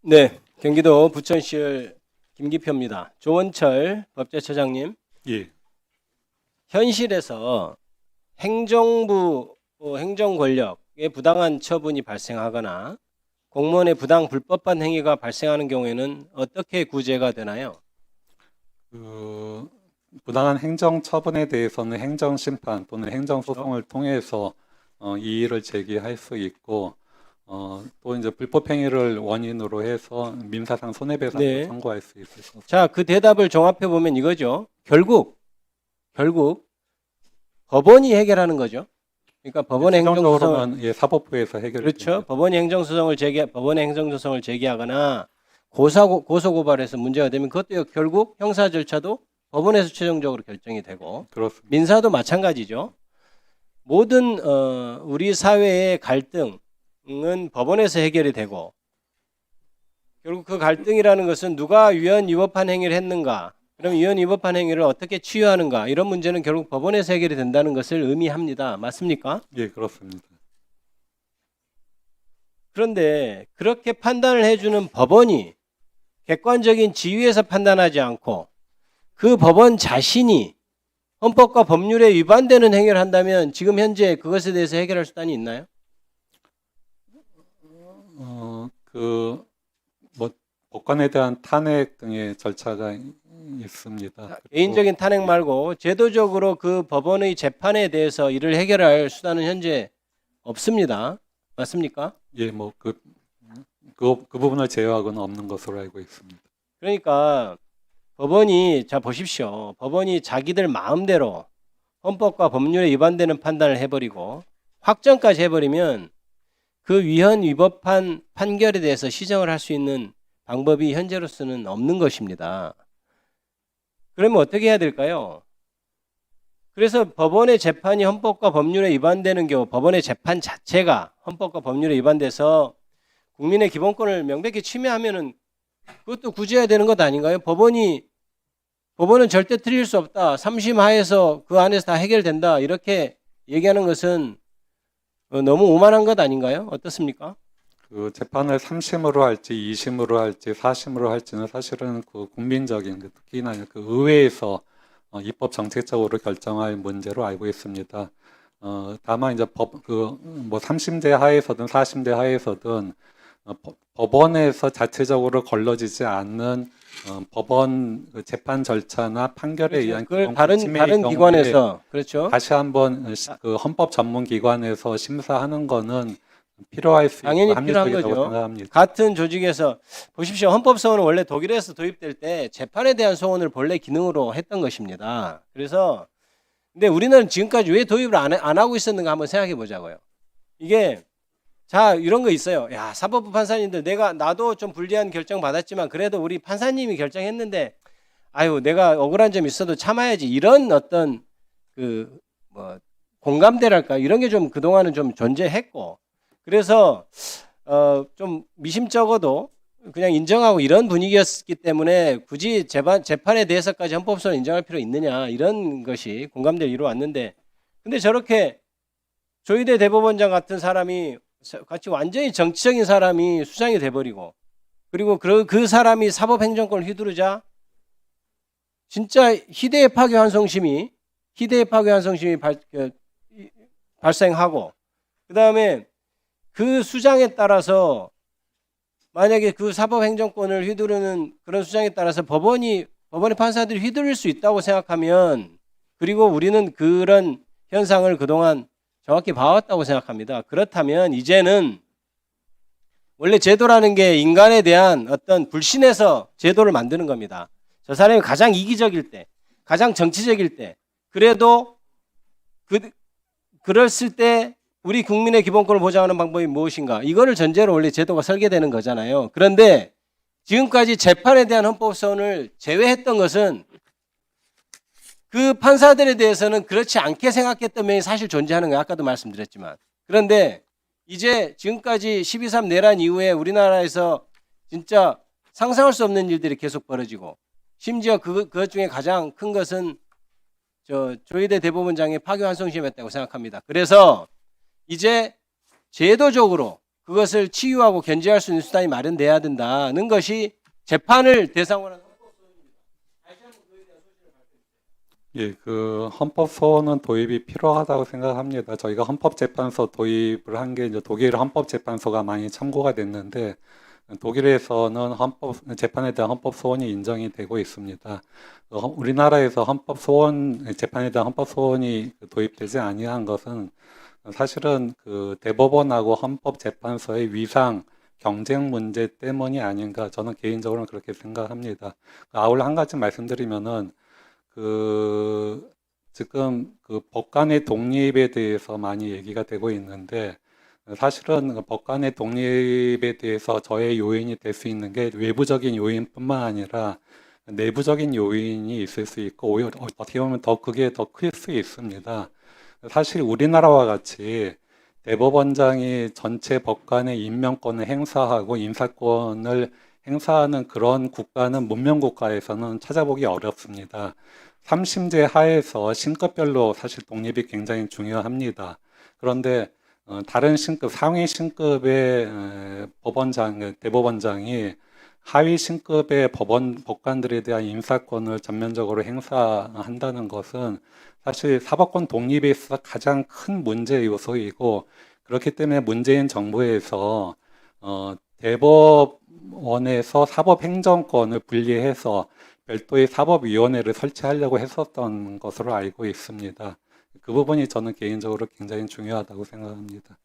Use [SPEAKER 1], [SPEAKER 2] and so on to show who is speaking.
[SPEAKER 1] 네, 경기도 부천시의 김기표입니다. 조원철 법제처장님,
[SPEAKER 2] 예,
[SPEAKER 1] 현실에서 행정부 행정 권력의 부당한 처분이 발생하거나 공무원의 부당 불법한 행위가 발생하는 경우에는 어떻게 구제가 되나요?
[SPEAKER 2] 부당한 행정 처분에 대해서는 행정심판 또는 행정소송을 통해서 이의를 제기할 수 있고, 또 이제 불법 행위를 원인으로 해서 민사상 손해배상을
[SPEAKER 1] 네.
[SPEAKER 2] 청구할 수 있을 것입니다.
[SPEAKER 1] 자, 그 대답을 종합해 보면 이거죠. 결국 법원이 해결하는 거죠. 그러니까 법원의 행정소송을
[SPEAKER 2] 최종적으로는 예, 사법부에서 해결됩니다.
[SPEAKER 1] 그렇죠. 법원의 행정소송을 제기하거나 고소고발해서 문제가 되면 그것도 결국 형사 절차도 법원에서 최종적으로 결정이 되고
[SPEAKER 2] 그렇습니다.
[SPEAKER 1] 민사도 마찬가지죠. 모든 우리 사회의 갈등은 법원에서 해결이 되고 결국 그 갈등이라는 것은 누가 위헌 위법한 행위를 했는가, 그럼 위헌 위법한 행위를 어떻게 치유하는가, 이런 문제는 결국 법원에서 해결이 된다는 것을 의미합니다. 맞습니까?
[SPEAKER 2] 예, 그렇습니다.
[SPEAKER 1] 그런데 그렇게 판단을 해주는 법원이 객관적인 지위에서 판단하지 않고 그 법원 자신이 헌법과 법률에 위반되는 행위를 한다면 지금 현재 그것에 대해서 해결할 수단이 있나요?
[SPEAKER 2] 뭐 법관에 대한 탄핵 등의 절차가 있습니다.
[SPEAKER 1] 개인적인 탄핵 말고 제도적으로 그 법원의 재판에 대해서 이를 해결할 수단은 현재 없습니다. 맞습니까?
[SPEAKER 2] 예, 뭐 그 부분을 제외하고는 없는 것으로 알고 있습니다.
[SPEAKER 1] 그러니까 자 보십시오. 법원이 자기들 마음대로 헌법과 법률에 위반되는 판단을 해버리고 확정까지 해버리면 그 위헌 위법한 판결에 대해서 시정을 할 수 있는 방법이 현재로서는 없는 것입니다. 그러면 어떻게 해야 될까요? 그래서 법원의 재판이 헌법과 법률에 위반되는 경우 법원의 재판 자체가 헌법과 법률에 위반돼서 국민의 기본권을 명백히 침해하면은 그것도 구제해야 되는 것 아닌가요? 법원은 절대 틀릴 수 없다. 삼심 하에서 그 안에서 다 해결된다. 이렇게 얘기하는 것은 너무 오만한 것 아닌가요? 어떻습니까?
[SPEAKER 2] 그 재판을 3심으로 할지 2심으로 할지 4심으로 할지는 사실은 그 국민적인 특히나 그 의회에서 입법 정책적으로 결정할 문제로 알고 있습니다. 다만 이제 뭐 3심제 하에서든 4심제 하에서든 법원에서 자체적으로 걸러지지 않는 법원 그 재판 절차나 판결에 의한
[SPEAKER 1] 그걸 다른 기관에서 그렇죠.
[SPEAKER 2] 다시 한번 그 헌법 전문 기관에서 심사하는 거는 필요할 수
[SPEAKER 1] 당연히
[SPEAKER 2] 있고
[SPEAKER 1] 필요한
[SPEAKER 2] 합리적이라고
[SPEAKER 1] 거죠.
[SPEAKER 2] 생각합니다.
[SPEAKER 1] 같은 조직에서 보십시오. 헌법소원은 원래 독일에서 도입될 때 재판에 대한 소원을 본래 기능으로 했던 것입니다. 그래서 근데 우리는 지금까지 왜 도입을 안 하고 있었는가 한번 생각해 보자고요. 이게 자 이런 거 있어요. 야 사법부 판사님들 나도 좀 불리한 결정 받았지만 그래도 우리 판사님이 결정했는데 아유 내가 억울한 점 있어도 참아야지 이런 어떤 그 뭐 공감대랄까 이런 게 좀 그동안은 좀 존재했고 그래서 좀 미심쩍어도 그냥 인정하고 이런 분위기였기 때문에 굳이 재판에 대해서까지 헌법소원 인정할 필요 있느냐 이런 것이 공감대를 이루어왔는데 근데 저렇게 조희대 대법원장 같은 사람이 같이 완전히 정치적인 사람이 수장이 돼버리고 그리고 그 사람이 사법행정권을 휘두르자 진짜 희대의 파괴환송심이 발생하고 그 다음에 그 수장에 따라서 만약에 그 사법행정권을 휘두르는 그런 수장에 따라서 법원의 판사들이 휘둘릴 수 있다고 생각하면 그리고 우리는 그런 현상을 그동안 정확히 봐왔다고 생각합니다. 그렇다면 이제는 원래 제도라는 게 인간에 대한 어떤 불신에서 제도를 만드는 겁니다. 저 사람이 가장 이기적일 때, 가장 정치적일 때 그래도 그랬을 때 우리 국민의 기본권을 보장하는 방법이 무엇인가? 이거를 전제로 원래 제도가 설계되는 거잖아요. 그런데 지금까지 재판에 대한 헌법소원을 제외했던 것은 그 판사들에 대해서는 그렇지 않게 생각했던 면이 사실 존재하는 거예요. 아까도 말씀드렸지만. 그런데 이제 지금까지 12.3 내란 이후에 우리나라에서 진짜 상상할 수 없는 일들이 계속 벌어지고 심지어 그것 중에 가장 큰 것은 조희대 대법원장의 파기환송심이었다고 생각합니다. 그래서 이제 제도적으로 그것을 치유하고 견제할 수 있는 수단이 마련돼야 된다는 것이 재판을 대상으로 하는
[SPEAKER 2] 예, 그 헌법소원은 도입이 필요하다고 생각합니다. 저희가 헌법재판소 도입을 한 게 이제 독일 헌법재판소가 많이 참고가 됐는데 독일에서는 재판에 대한 헌법소원이 인정이 되고 있습니다. 우리나라에서 재판에 대한 헌법소원이 도입되지 아니한 것은 사실은 그 대법원하고 헌법재판소의 위상 경쟁 문제 때문이 아닌가 저는 개인적으로는 그렇게 생각합니다. 아울러 한 가지 말씀드리면은 지금 그 법관의 독립에 대해서 많이 얘기가 되고 있는데 사실은 그 법관의 독립에 대해서 저의 요인이 될 수 있는 게 외부적인 요인뿐만 아니라 내부적인 요인이 있을 수 있고 오히려 어떻게 보면 그게 더 클 수 있습니다. 사실 우리나라와 같이 대법원장이 전체 법관의 임명권을 행사하고 인사권을 행사하는 그런 국가는 문명국가에서는 찾아보기 어렵습니다. 3심제 하에서 신급별로 사실 독립이 굉장히 중요합니다. 그런데 다른 신급, 상위 신급의 대법원장이 하위 신급의 법관들에 대한 인사권을 전면적으로 행사한다는 것은 사실 사법권 독립에 있어서 가장 큰 문제 요소이고 그렇기 때문에 문재인 정부에서 대법원에서 사법행정권을 분리해서 별도의 사법위원회를 설치하려고 했었던 것으로 알고 있습니다. 그 부분이 저는 개인적으로 굉장히 중요하다고 생각합니다.